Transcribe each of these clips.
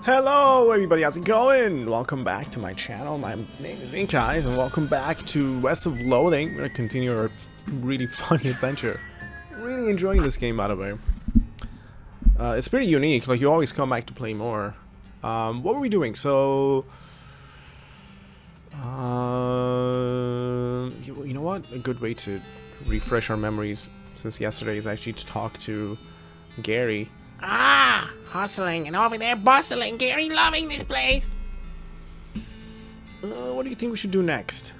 Hello everybody, how's it going? Welcome back to my channel. My name is InkEyes and welcome back to West of Loathing. We're gonna continue our really funny adventure. Really enjoying this game, by the way. It's pretty unique, like you always come back to play more. What were we doing? So you know what? A good way to refresh our memories since yesterday is actually to talk to Gary. Ah, hustling and over there bustling. Gary loving this place. What do you think we should do next?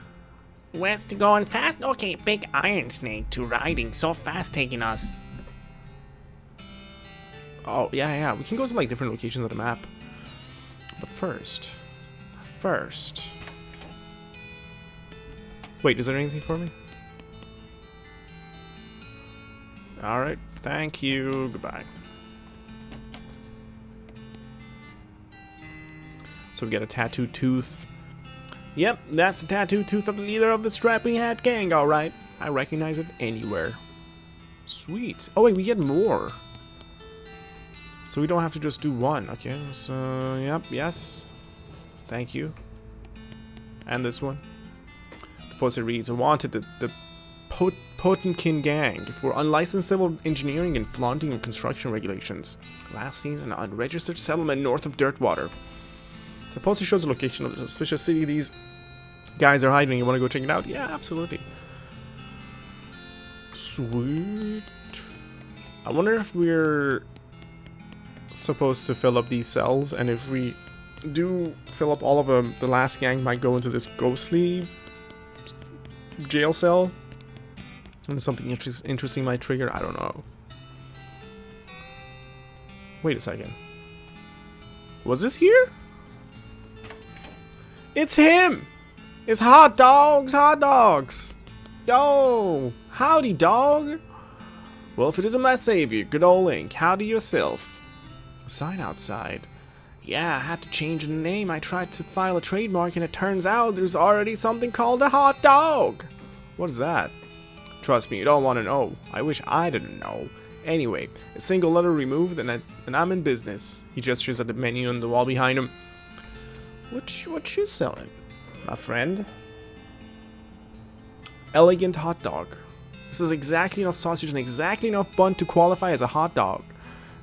West going fast? Okay, big iron snake to riding so fast taking us. Oh, yeah, we can go to like different locations of the map. But first. Wait, is there anything for me? Alright, thank you, goodbye. So we get a tattooed tooth. Yep, that's a tattooed tooth of the leader of the strappy hat gang, alright. I recognize it anywhere. Sweet. Oh wait, we get more. So we don't have to just do one. Okay, so, yep, yes. Thank you. And this one. The poster reads, wanted the Potemkin gang for unlicensed civil engineering and flaunting of construction regulations. Last seen in an unregistered settlement north of Dirtwater. The poster shows the location of the suspicious city these guys are hiding. You want to go check it out? Yeah, absolutely. Sweet. I wonder if we're supposed to fill up these cells, and if we do fill up all of them, the last gang might go into this ghostly jail cell, and something interesting might trigger. I don't know. Wait a second. Was this here? It's him! It's hot dogs! Yo! Howdy, dog! Well, if it isn't my savior, good old Ink, howdy yourself. A sign outside. Yeah, I had to change the name. I tried to file a trademark and it turns out there's already something called a hot dog! What is that? Trust me, you don't want to know. I wish I didn't know. Anyway, a single letter removed and I'm in business. He gestures at the menu on the wall behind him. What you selling, my friend? Elegant hot dog. This is exactly enough sausage and exactly enough bun to qualify as a hot dog.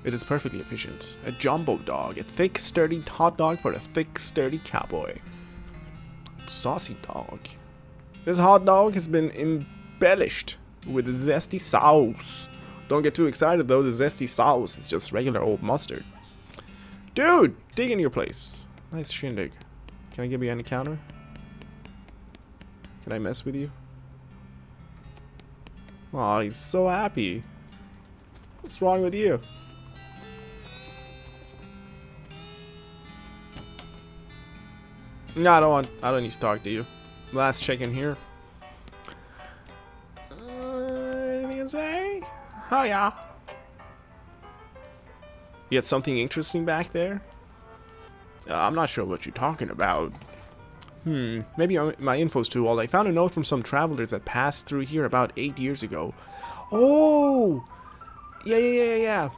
It is perfectly efficient. A jumbo dog, a thick, sturdy hot dog for a thick, sturdy cowboy. Saucy dog. This hot dog has been embellished with zesty sauce. Don't get too excited though, the zesty sauce is just regular old mustard. Dude, dig in your place. Nice shindig. Can I give you any counter? Can I mess with you? Aw, he's so happy. What's wrong with you? No, I don't need to talk to you. Last check in here. Anything to say? Oh yeah. You had something interesting back there? I'm not sure what you're talking about. Maybe my info's too old. I found a note from some travelers that passed through here about 8 years ago. Oh! Yeah.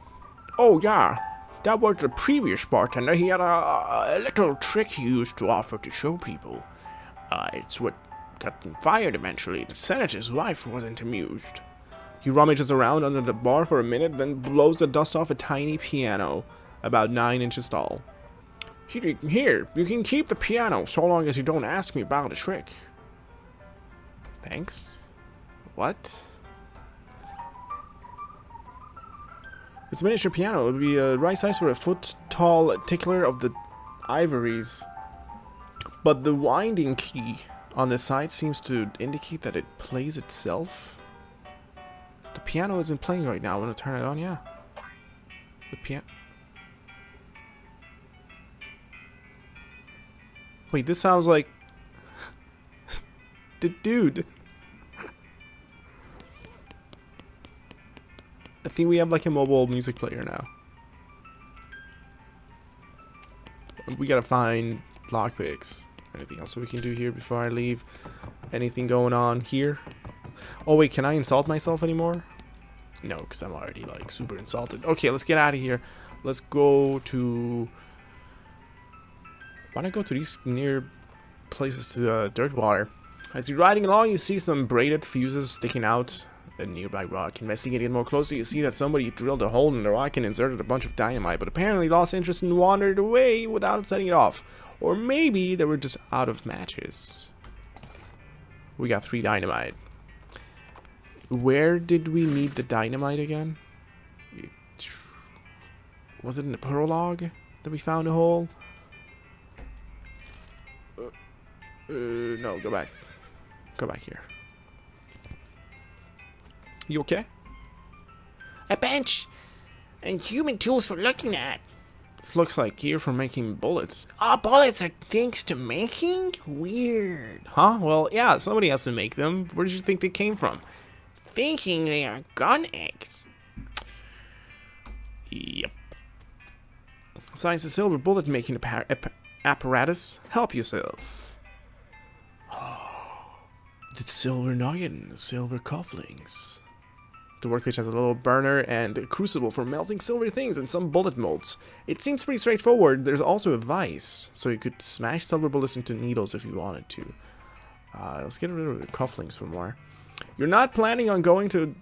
Oh, yeah. That was the previous bartender. He had a little trick he used to offer to show people. It's what got him fired eventually. The senator's wife wasn't amused. He rummages around under the bar for a minute, then blows the dust off a tiny piano, about 9 inches tall. Here, you can keep the piano so long as you don't ask me about a trick. Thanks. What? It's a miniature piano. It would be a right size for a foot-tall tickler of the ivories. But the winding key on the side seems to indicate that it plays itself. The piano isn't playing right now. I want to turn it on, yeah. The piano... Wait, this sounds like... Dude. I think we have like a mobile music player now. We gotta find lockpicks. Anything else we can do here before I leave? Anything going on here? Oh wait, can I insult myself anymore? No, because I'm already like super insulted. Okay, let's get out of here. Let's go to Why not go to these near places to dirt water? As you're riding along, you see some braided fuses sticking out a nearby rock. Investigating it more closely, you see that somebody drilled a hole in the rock and inserted a bunch of dynamite, but apparently lost interest and wandered away without setting it off. Or maybe they were just out of matches. We got 3 dynamite. Where did we need the dynamite again? Was it in the prologue that we found a hole? No, go back. Go back here. You okay? A bench and human tools for looking at. This looks like gear for making bullets. Oh, bullets are things to making? Weird. Huh? Well, yeah, somebody has to make them. Where did you think they came from? Thinking they are gun eggs. Yep. Science of silver bullet making apparatus. Help yourself. The silver nugget and the silver cufflinks. The workbench has a little burner and a crucible for melting silver things and some bullet molds. It seems pretty straightforward. There's also a vise, so you could smash silver bullets into needles if you wanted to. Let's get rid of the cufflinks for more. You're not planning on going to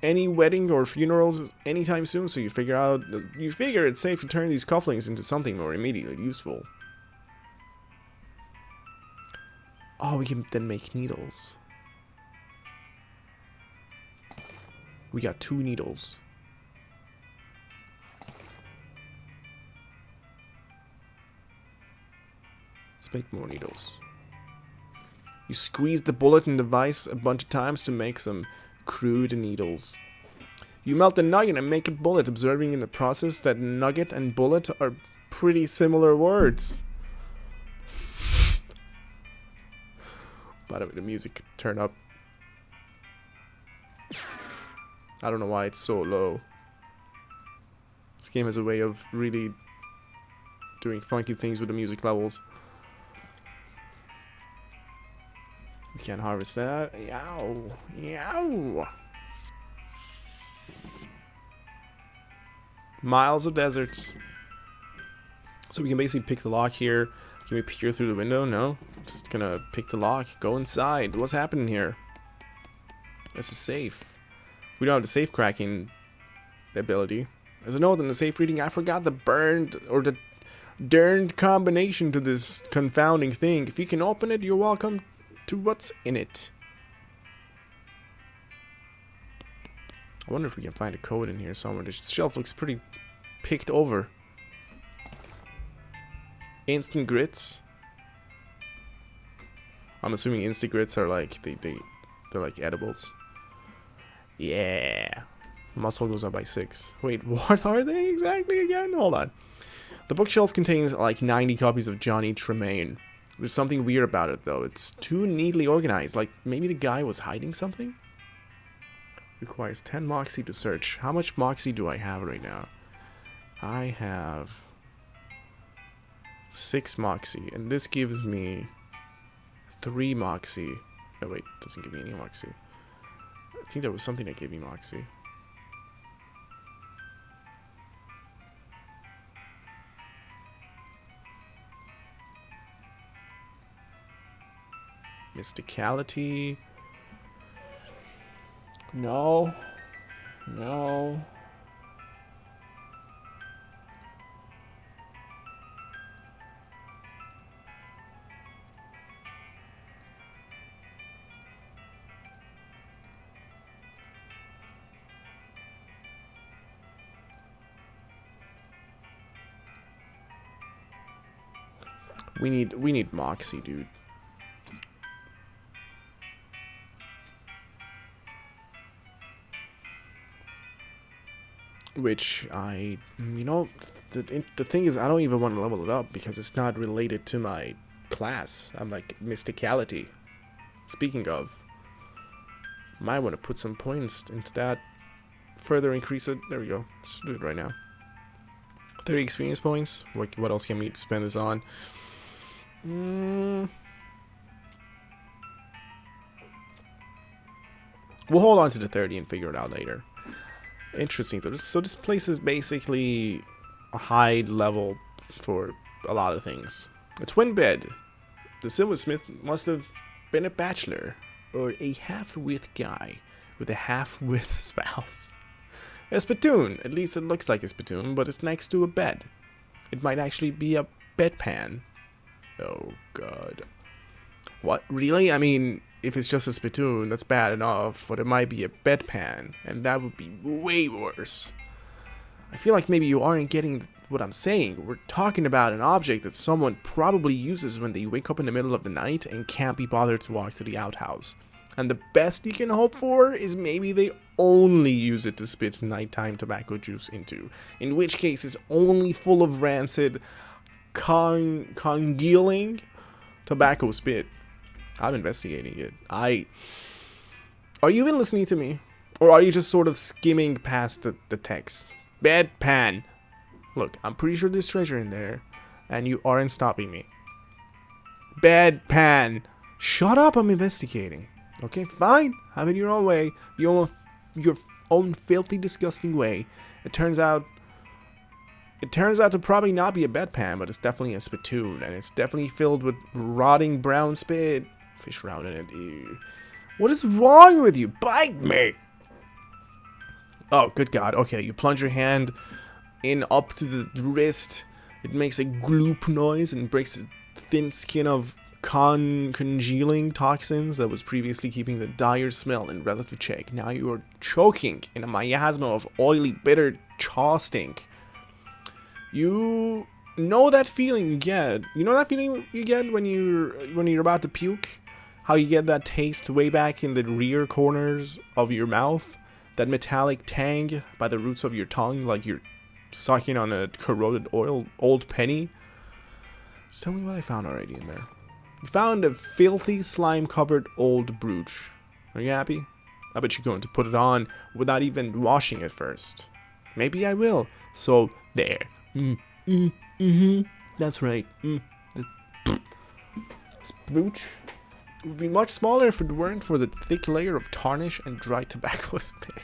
any wedding or funerals anytime soon, so you figure it's safe to turn these cufflinks into something more immediately useful. Oh, we can then make needles. We got 2 needles. Let's make more needles. You squeeze the bullet in the vise a bunch of times to make some crude needles. You melt the nugget and make a bullet, observing in the process that nugget and bullet are pretty similar words. By the way, the music turn up. I don't know why it's so low. This game has a way of really doing funky things with the music levels. We can't harvest that. Yow. Yow. Miles of deserts. So we can basically pick the lock here. Can we peer through the window? No. Just gonna pick the lock. Go inside. What's happening here? It's a safe. We don't have the safe cracking ability. As a note in the safe reading, I forgot the darned combination to this confounding thing. If you can open it, you're welcome to what's in it. I wonder if we can find a code in here somewhere. This shelf looks pretty picked over. Instant grits. I'm assuming instant grits are like they're like edibles. Yeah. Muscle goes up by 6. Wait, what are they exactly again? Hold on. The bookshelf contains like 90 copies of Johnny Tremaine. There's something weird about it though. It's too neatly organized. Like maybe the guy was hiding something? Requires 10 moxie to search. How much moxie do I have right now? I have 6 moxie. And this gives me 3 moxie. No wait, doesn't give me any moxie. I think there was something that gave me moxie. Mysticality. No. No. We need moxie, dude. Which I, you know, the thing is, I don't even want to level it up because it's not related to my class. I'm like mysticality. Speaking of, might want to put some points into that. Further increase it. There we go. Let's do it right now. 30 experience points. What else can we spend this on? We'll hold on to the 30 and figure it out later. Interesting. So this place is basically a high level for a lot of things. A twin bed. The silversmith must have been a bachelor, or a half-wit guy with a half-wit spouse. A spittoon. At least it looks like a spittoon, but it's next to a bed. It might actually be a bedpan. Oh god. What? Really? I mean, if it's just a spittoon, that's bad enough, but it might be a bedpan, and that would be way worse. I feel like maybe you aren't getting what I'm saying. We're talking about an object that someone probably uses when they wake up in the middle of the night and can't be bothered to walk to the outhouse. And the best you can hope for is maybe they only use it to spit nighttime tobacco juice into, in which case it's only full of rancid, congealing tobacco spit. I'm investigating it. Are you even listening to me? Or are you just sort of skimming past the text? Bedpan. Look, I'm pretty sure there's treasure in there, and you aren't stopping me. Bedpan. Shut up, I'm investigating. Okay, fine. Have it your own way. Your own filthy, disgusting way. It turns out to probably not be a bedpan, but it's definitely a spittoon, and it's definitely filled with rotting brown spit. Fish around in it. Ew. What is wrong with you? Bite me! Oh, good God. Okay, you plunge your hand in up to the wrist. It makes a gloop noise and breaks the thin skin of congealing toxins that was previously keeping the dire smell in relative check. Now you are choking in a miasma of oily, bitter chaw stink. You know that feeling you get. You know that feeling you get when you're about to puke? How you get that taste way back in the rear corners of your mouth? That metallic tang by the roots of your tongue, like you're sucking on a corroded old penny? Just tell me what I found already in there. You found a filthy, slime-covered old brooch. Are you happy? I bet you're going to put it on without even washing it first. Maybe I will. So, there. That's right. This brooch would be much smaller if it weren't for the thick layer of tarnish and dry tobacco spit.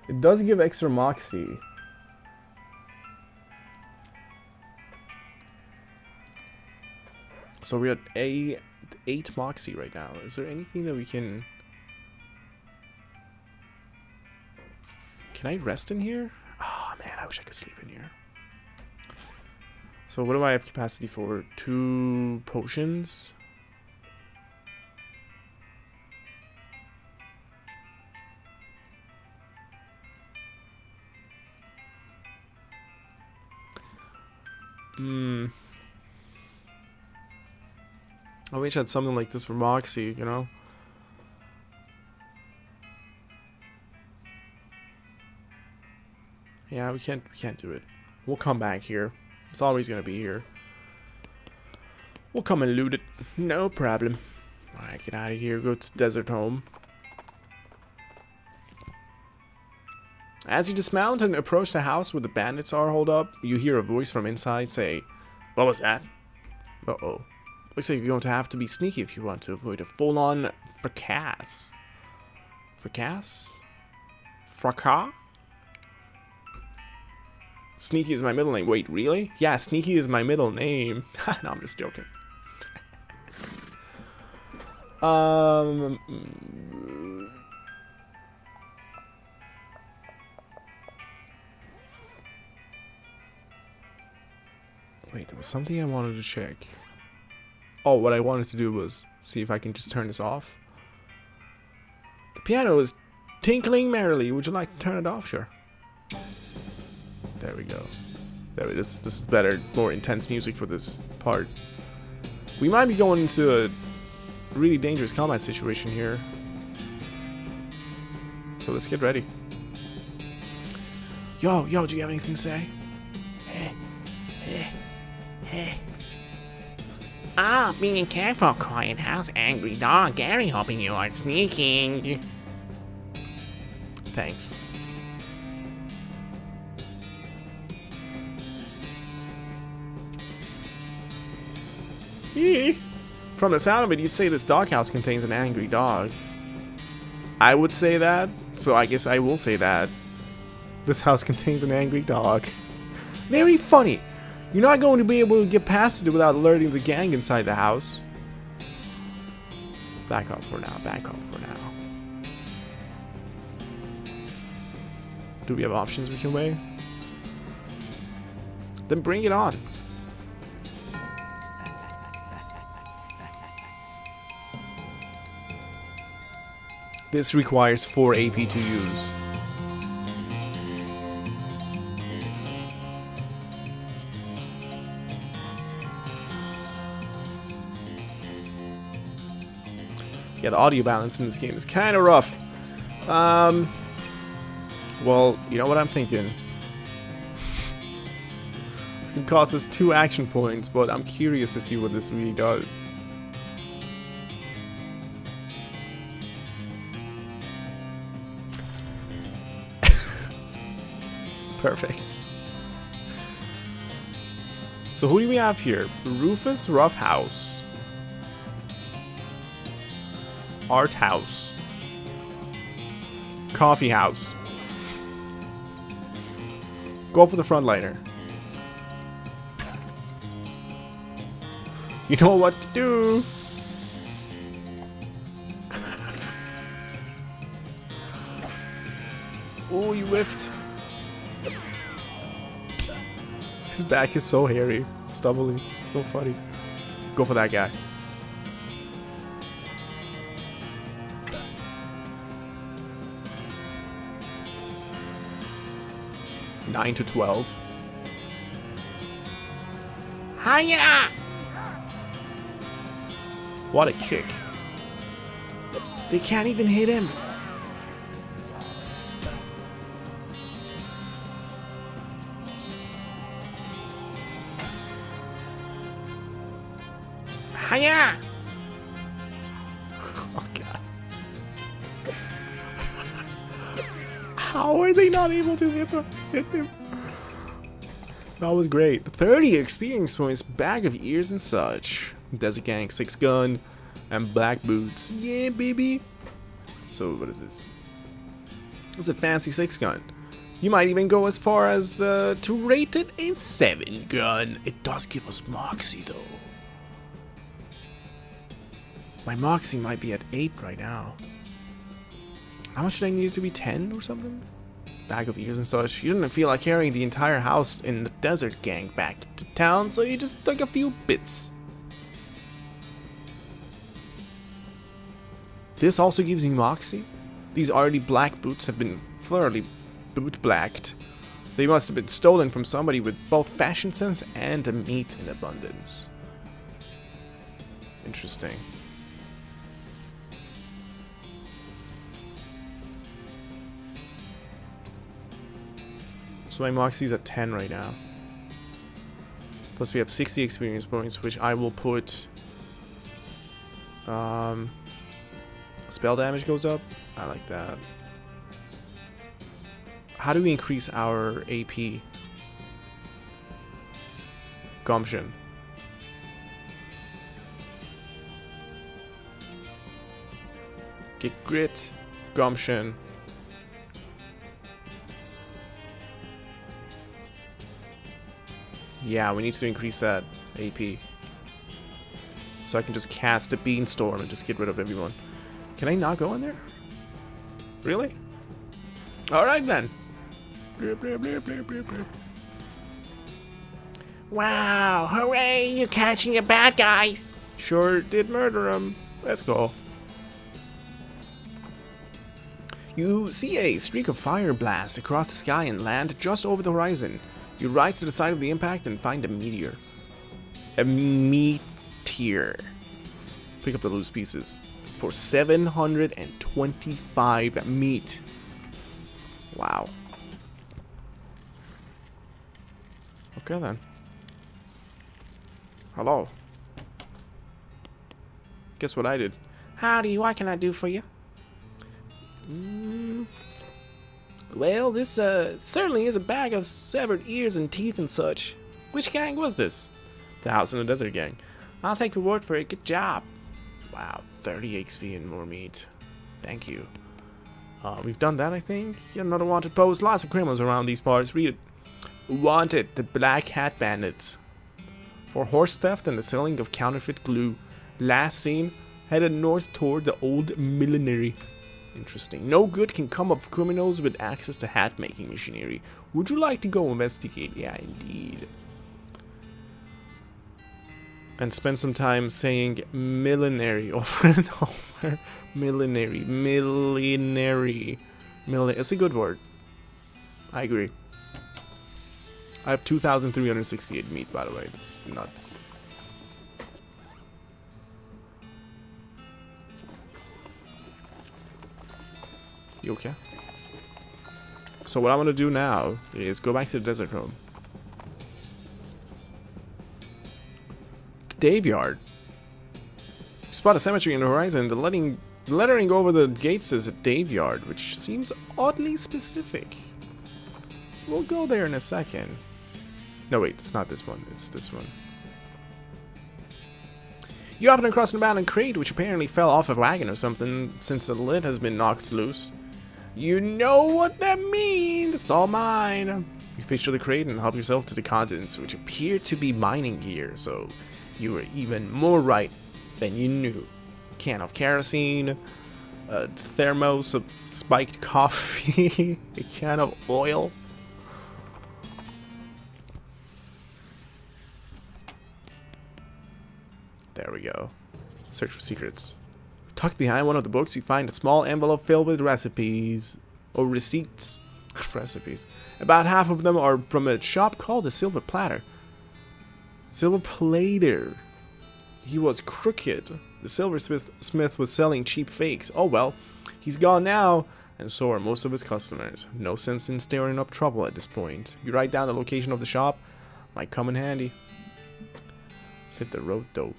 It does give extra moxie. So we're at 8 moxie right now. Is there anything that we can... Can I rest in here? Oh man, I wish I could sleep in here. So what do I have capacity for? 2 potions? I wish I had something like this for Moxie, you know? Yeah, we can't do it. We'll come back here. It's always gonna be here. We'll come and loot it. No problem. Alright, get out of here. Go to Desert Home. As you dismount and approach the house where the bandits are holed up, you hear a voice from inside say, "What was that?" Uh-oh. Looks like you're going to have to be sneaky if you want to avoid a full-on fracas. Fracas? Fracas? Sneaky is my middle name. Wait, really? Yeah, Sneaky is my middle name. No, I'm just joking. Wait, there was something I wanted to check. Oh, what I wanted to do was see if I can just turn this off. The piano is tinkling merrily. Would you like to turn it off? Sure. There we go. This is better, more intense music for this part. We might be going into a really dangerous combat situation here. So let's get ready. Yo, do you have anything to say? Ah, being careful, quiet house, angry dog. Gary, hoping you aren't sneaking. Thanks. From the sound of it, you'd say this doghouse contains an angry dog. I would say that, so I guess I will say that. This house contains an angry dog. Very funny. You're not going to be able to get past it without alerting the gang inside the house. Back off for now. Back off for now. Do we have options we can weigh? Then bring it on. This requires 4 AP to use. Yeah, the audio balance in this game is kind of rough. Well, you know what I'm thinking? This can cost us 2 action points, but I'm curious to see what this really does. Perfect. So who do we have here? Rufus Roughhouse. Art House. Coffee House. Go for the frontliner. You know what to do. Oh, you whiffed. His back is so hairy, stubbly, it's so funny. Go for that guy. Nine to 12. Hiya! What a kick. They can't even hit him. Hiya! Oh god. How are they not able to hit him? That was great. 30 experience points, bag of ears and such. Desert Gang, 6 gun, and black boots. Yeah, baby. So what is this? It's a fancy 6 gun. You might even go as far as to rate it a 7 gun. It does give us Moxie though. My Moxie might be at 8 right now. How much did I need it to be? 10 or something? Bag of ears and such. You didn't feel like carrying the entire house in the Desert Gang back to town, so you just took a few bits. This also gives you Moxie. These already black boots have been thoroughly boot-blacked. They must have been stolen from somebody with both fashion sense and a meat in abundance. Interesting. So my Moxie's at 10 right now. Plus we have 60 experience points, which I will put... spell damage goes up. I like that. How do we increase our AP? Gumption. Get grit, gumption. Yeah, we need to increase that AP. So I can just cast a Beanstorm and just get rid of everyone. Can I not go in there? Really? Alright then. Wow, hooray, you're catching your bad guys. Sure did murder him. Let's go. You see a streak of fire blast across the sky and land just over the horizon. You ride to the side of the impact and find a meteor. A meteor. Pick up the loose pieces. For 725 meat. Wow. Okay then. Hello. Guess what I did? Howdy, what can I do for you? Well, this certainly is a bag of severed ears and teeth and such. Which gang was this? The House in the Desert Gang. I'll take your word for it. Good job. Wow, 30 XP and more meat. Thank you. We've done that, I think. Yet another wanted post. Lots of criminals around these parts. Read it. Wanted, the Black Hat Bandits. for horse theft and the selling of counterfeit glue. Last seen, headed north toward the old millinery. Interesting. No good can come of criminals with access to hat-making machinery. Would you like to go investigate? Yeah, indeed. And spend some time saying millinery over and over. Millinery. It's a good word. I agree. I have 2,368 meat, by the way. It's nuts. You okay? So what I'm gonna do now is go back to the desert home. Graveyard. Spot a cemetery in the horizon. The lettering over the gate says a graveyard, which seems oddly specific. We'll go there in a second. No, wait, it's not this one. It's this one. You happen across an abandoned crate, which apparently fell off a wagon or something, since the lid has been knocked loose. You know what that means. It's all mine. You fish through the crate and help yourself to the contents, which appear to be mining gear, so you were even more right than you knew. Can of kerosene, a thermos of spiked coffee, a can of oil. There we go. Search for secrets. Tucked behind one of the books, you find a small envelope filled with recipes. Or receipts. Recipes. About half of them are from a shop called the Silver Platter. Silver Plater. He was crooked. The silversmith was selling cheap fakes. Oh well, he's gone now, and so are most of his customers. No sense in stirring up trouble at this point. You write down the location of the shop. Might come in handy. Let's hit the road though.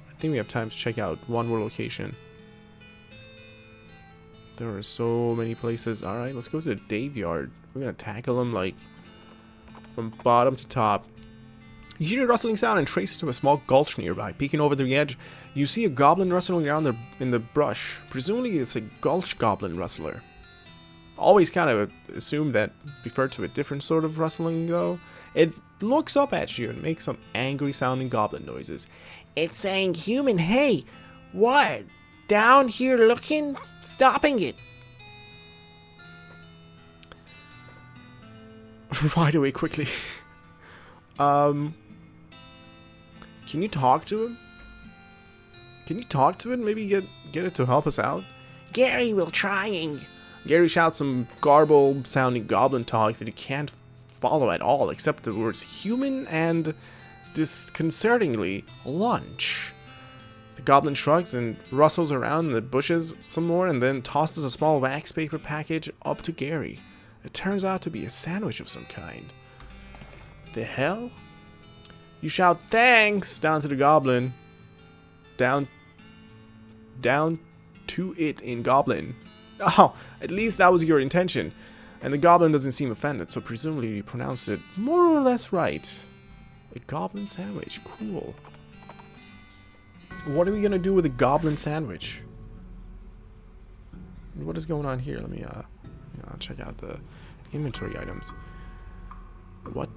I think we have time to check out one more location. There are so many places. Alright, let's go to the graveyard. We're gonna tackle them like from bottom to top. You hear a rustling sound and trace it to a small gulch nearby. Peeking over the edge, you see a goblin rustling around in the brush. Presumably it's a gulch goblin rustler. Always kind of assumed that referred to a different sort of rustling though. It looks up at you and makes some angry sounding goblin noises. It's saying, human, hey, what? Down here looking? Stopping it. Right away quickly. Can you talk to him? Can you talk to it? Maybe get it to help us out? Gary will trying. Gary shouts some garbled sounding goblin talk that you can't follow at all, except the words human and disconcertingly lunch. The goblin shrugs and rustles around in the bushes some more and then tosses a small wax paper package up to Gary. It turns out to be a sandwich of some kind. The hell? You shout thanks down to the goblin. Down to it in goblin. Oh, at least that was your intention. And the goblin doesn't seem offended, so presumably you pronounced it more or less right. A goblin sandwich. Cool. What are we gonna do with a goblin sandwich? What is going on here? Let me check out the inventory items. What?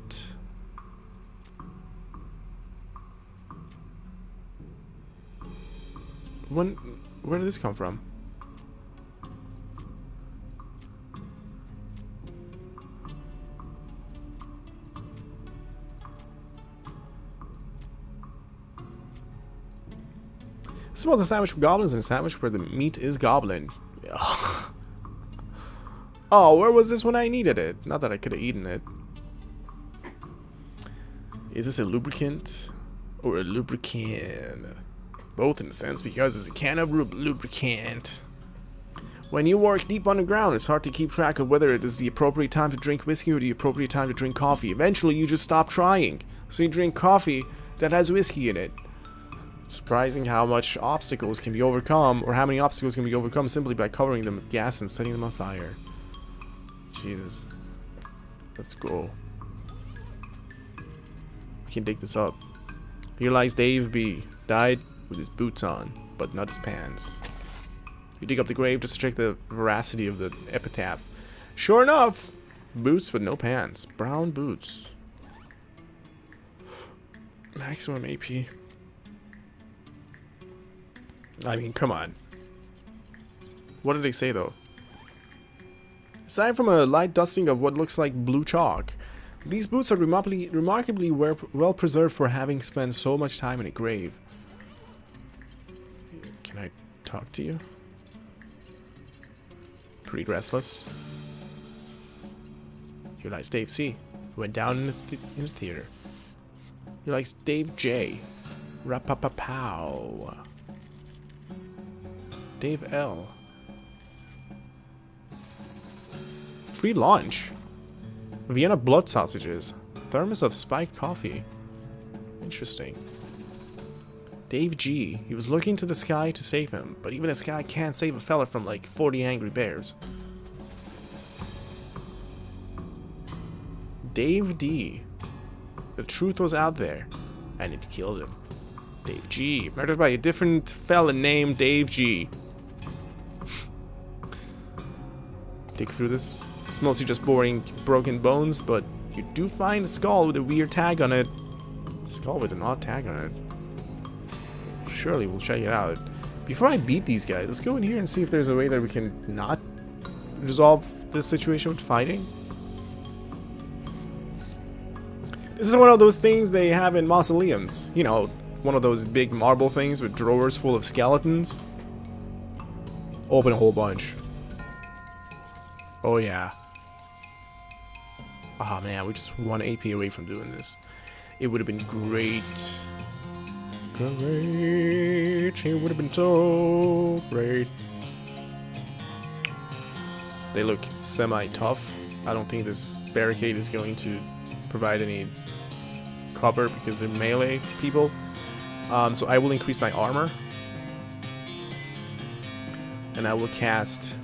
Where did this come from? This was a sandwich for goblins and a sandwich where the meat is goblin. Oh, where was this when I needed it? Not that I could have eaten it. Is this a lubricant or a lubricant? Both in a sense, because it's a can of lubricant. When you work deep underground, it's hard to keep track of whether it is the appropriate time to drink whiskey or the appropriate time to drink coffee. Eventually, you just stop trying. So you drink coffee that has whiskey in it. It's surprising how much obstacles can be overcome, or how many obstacles can be overcome simply by covering them with gas and setting them on fire. Jesus. Let's go. We can dig this up. Here lies Dave B. Died with his boots on, but not his pants. You dig up the grave just to check the veracity of the epitaph. Sure enough, Boots but no pants. Brown boots. Maximum AP. I mean, come on. What did they say though? Aside from a light dusting of what looks like blue chalk, these boots are remarkably well preserved for having spent so much time in a grave. Can I talk to you? Pretty restless. You're like Dave C, who went down in the theater. You're like Dave J. Rapapapow. Dave L. Free lunch. Vienna blood sausages. Thermos of spiked coffee. Interesting. Dave G. He was looking to the sky to save him, but even a sky can't save a fella from like 40 angry bears. Dave D. The truth was out there, and it killed him. Dave G. Murdered by a different fella named Dave G. Dig through this. It's mostly just boring broken bones, but you do find a skull with a weird tag on it. Skull with an odd tag on it. Surely we'll check it out. Before I beat these guys, let's go in here and see if there's a way that we can not resolve this situation with fighting. This is one of those things they have in mausoleums. You know, one of those big marble things with drawers full of skeletons. Open a whole bunch. Oh yeah. Ah man, we're just 1 AP away from doing this. It would have been great. Great. It would have been so great. They look semi-tough. I don't think this barricade is going to provide any cover because they're melee people. So I will increase my armor. And I will cast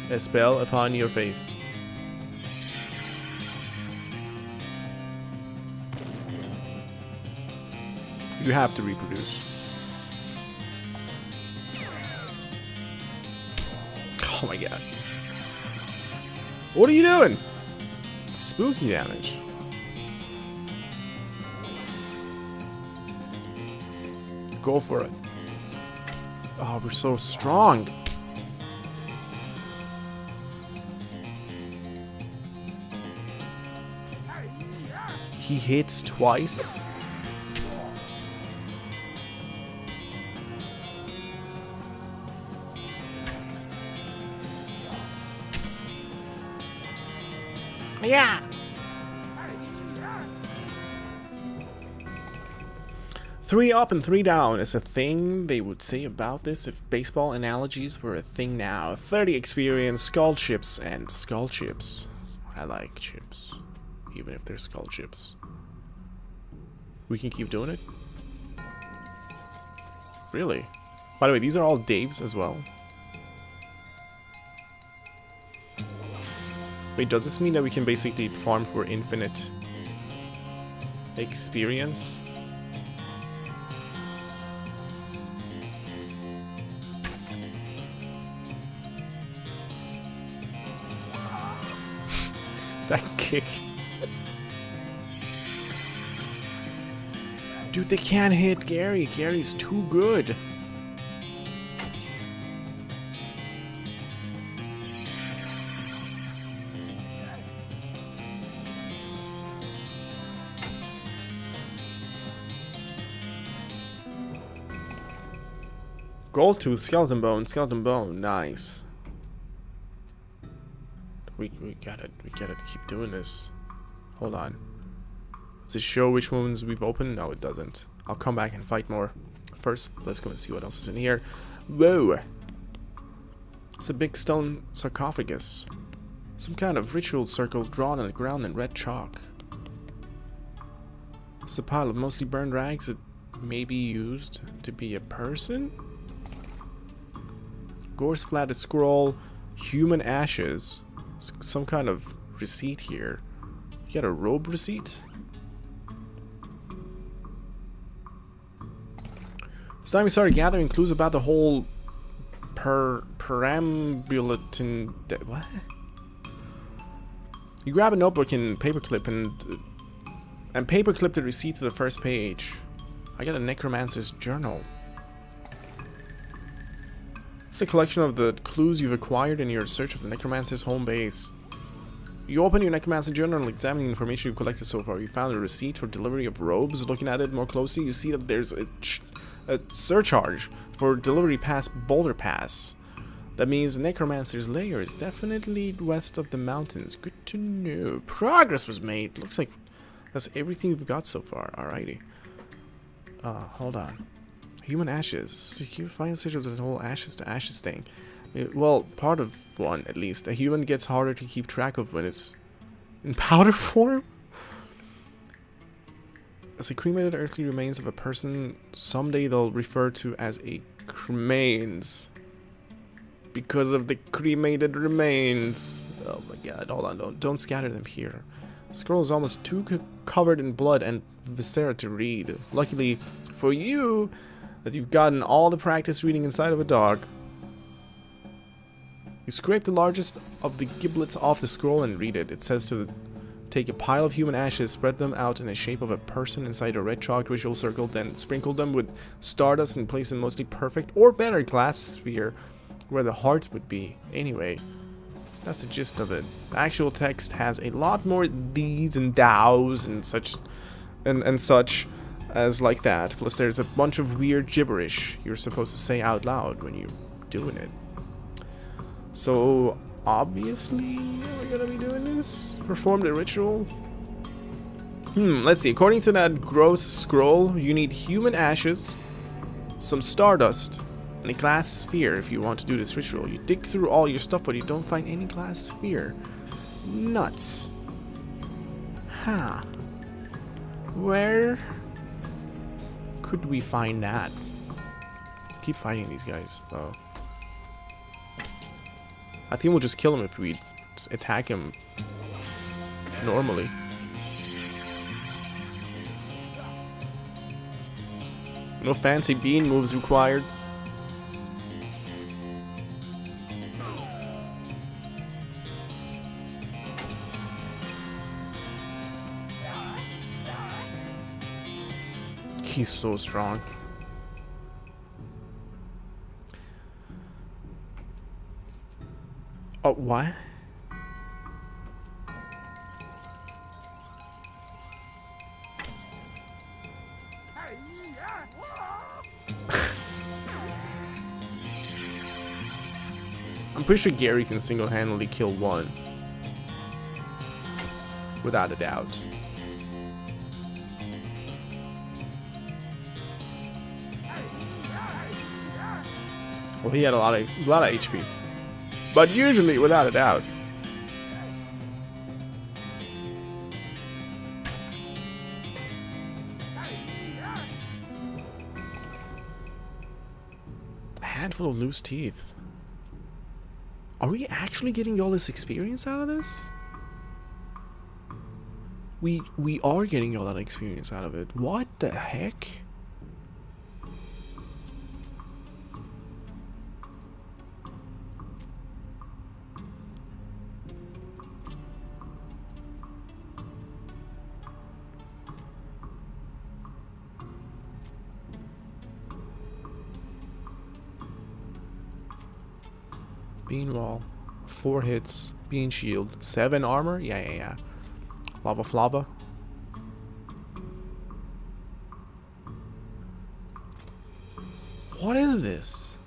a spell upon your face. You have to reproduce. Oh my god. What are you doing? Spooky damage. Go for it. Oh, we're so strong. He hits twice. Yeah. Three up and 3 down is a thing they would say about this if baseball analogies were a thing now. 30 experience, skull chips, and skull chips. I like chips, even if they're skull chips. We can keep doing it? Really? By the way, these are all Daves as well. Wait, does this mean that we can basically farm for infinite experience? That kick. Dude, they can't hit Gary. Gary's too good. Gold tooth, skeleton bone, nice. We gotta keep doing this. Hold on. Does it show which ones we've opened? No, it doesn't. I'll come back and fight more. First, let's go and see what else is in here. Whoa! It's a big stone sarcophagus. Some kind of ritual circle drawn on the ground in red chalk. It's a pile of mostly burned rags that may be used to be a person? Gore splattered scroll, human ashes. Some kind of receipt here. You got a robe receipt? This time we started gathering clues about the whole perambulating... What? You grab a notebook and paperclip and paperclip the receipt to the first page. I got a Necromancer's journal. It's a collection of the clues you've acquired in your search of the Necromancer's home base. You open your Necromancer journal and examine the information you've collected so far. You found a receipt for delivery of robes. Looking at it more closely, you see that there's a surcharge for delivery past Boulder Pass. That means the Necromancer's lair is definitely west of the mountains. Good to know. Progress was made. Looks like that's everything we've got so far. Alrighty. Hold on. Human ashes. You find such as the whole ashes to ashes thing. Well, part of one at least. A human gets harder to keep track of when it's in powder form. As the cremated earthly remains of a person, someday they'll refer to as a cremains. Because of the cremated remains. Oh my god, hold on, don't scatter them here. The scroll is almost too covered in blood and viscera to read. Luckily for you, that you've gotten all the practice reading inside of a dog. You scrape the largest of the giblets off the scroll and read it. It says to take a pile of human ashes, spread them out in the shape of a person inside a red chalk ritual circle, then sprinkle them with stardust and place in mostly perfect or better glass sphere where the heart would be. Anyway, that's the gist of it. The actual text has a lot more these and thous and such and such as like that. Plus there's a bunch of weird gibberish you're supposed to say out loud when you're doing it. So obviously we're gonna be doing this. Perform the ritual. Let's see. According to that gross scroll, you need human ashes, some stardust, and a glass sphere if you want to do this ritual. You dig through all your stuff, but you don't find any glass sphere. Nuts. Huh. Where could we find that? Keep fighting these guys. Oh. I think we'll just kill him if we just attack him normally. No fancy bean moves required. He's so strong. Oh, what? I'm pretty sure Gary can single-handedly kill one. Without a doubt. Well, he had a lot of HP. But usually, without a doubt. A handful of loose teeth. Are we actually getting all this experience out of this? We are getting all that experience out of it. What the heck? Bean wall, 4 hits, bean shield, 7 armor, yeah. Lava flava. What is this?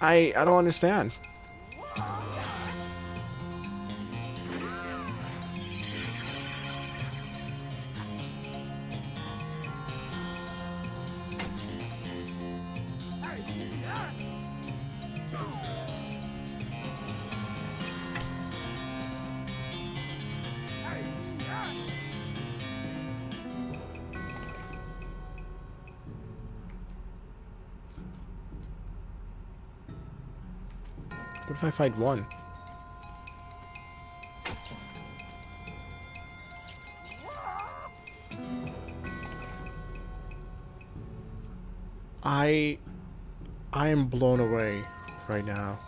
I don't understand. What if I fight one? I am blown away. right now.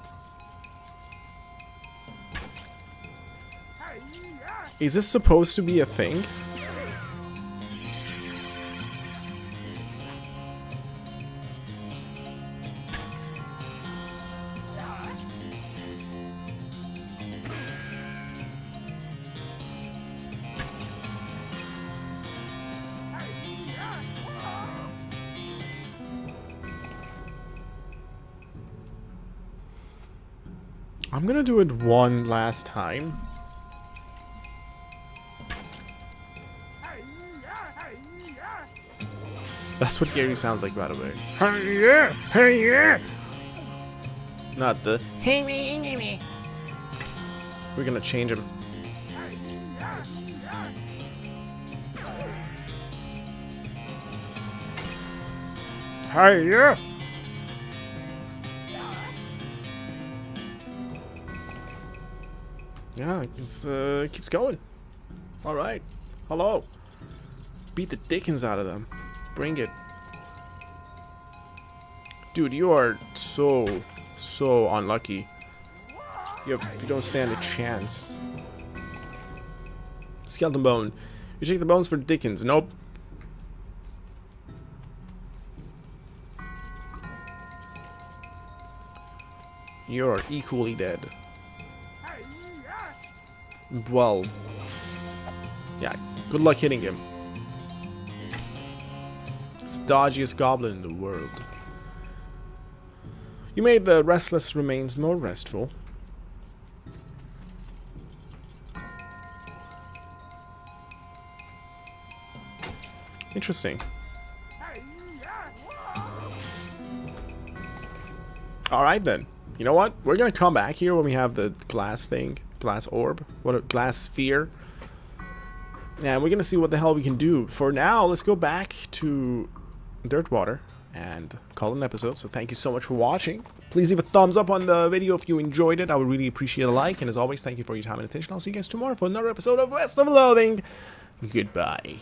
Is this supposed to be a thing? I'm gonna do it one last time. That's what Gary sounds like, by the way. Hey yeah, hey yeah. Not the. Hey me. We're gonna change him. Hey yeah. Yeah, it keeps going. All right. Hello. Beat the dickens out of them. Bring it. Dude, you are so unlucky. You don't stand a chance. Skeleton bone. You check the bones for dickens. Nope. You're equally dead. Well, yeah, good luck hitting him. It's the dodgiest goblin in the world. You made the restless remains more restful. Interesting. Alright then. You know what? We're gonna come back here when we have the glass thing. Glass orb? What a glass sphere. And we're gonna see what the hell we can do. For now, let's go back to Dirtwater and call it an episode. So thank you so much for watching. Please leave a thumbs up on the video if you enjoyed it. I would really appreciate a like. And as always, thank you for your time and attention. I'll see you guys tomorrow for another episode of West of Loathing. Goodbye.